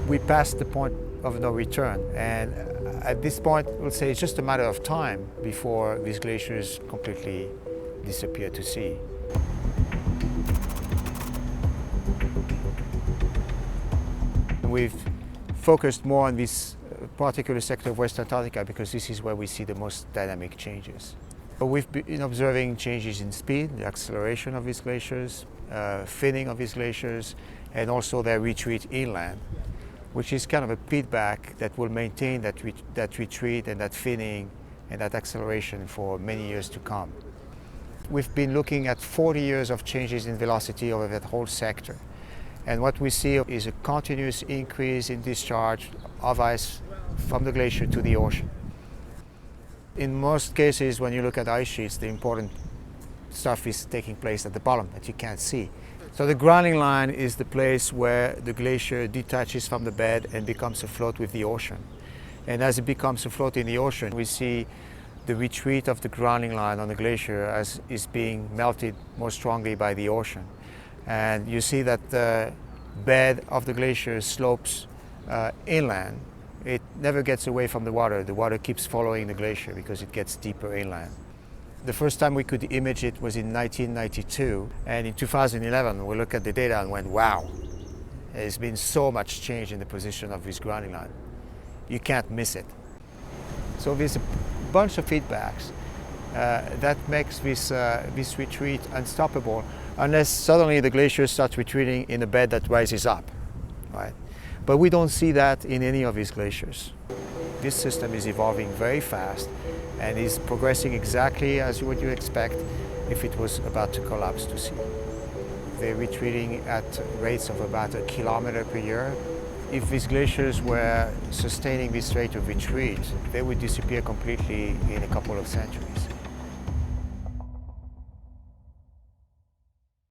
We passed the point of no return, and at this point, we'll say it's just a matter of time before these glaciers completely disappear to sea. We've focused more on this particular sector of West Antarctica because this is where we see the most dynamic changes. But we've been observing changes in speed, the acceleration of these glaciers, thinning of these glaciers, and also their retreat inland, which is kind of a feedback that will maintain that retreat and that thinning and that acceleration for many years to come. We've been looking at 40 years of changes in velocity over that whole sector. And what we see is a continuous increase in discharge of ice from the glacier to the ocean. In most cases, when you look at ice sheets, the important stuff is taking place at the bottom that you can't see. So the grounding line is the place where the glacier detaches from the bed and becomes afloat with the ocean. And as it becomes afloat in the ocean, we see the retreat of the grounding line on the glacier as is being melted more strongly by the ocean. And you see that the bed of the glacier slopes inland. It never gets away from the water. The water keeps following the glacier because it gets deeper inland. The first time we could image it was in 1992, and in 2011 we looked at the data and went, wow, there's been so much change in the position of this grounding line. You can't miss it. So there's a bunch of feedbacks that makes this retreat unstoppable, unless suddenly the glacier starts retreating in a bed that rises up, right? But we don't see that in any of these glaciers. This system is evolving very fast and is progressing exactly as you would expect if it was about to collapse to sea. They're retreating at rates of about 1 kilometer per year. If these glaciers were sustaining this rate of retreat, they would disappear completely in a couple of centuries.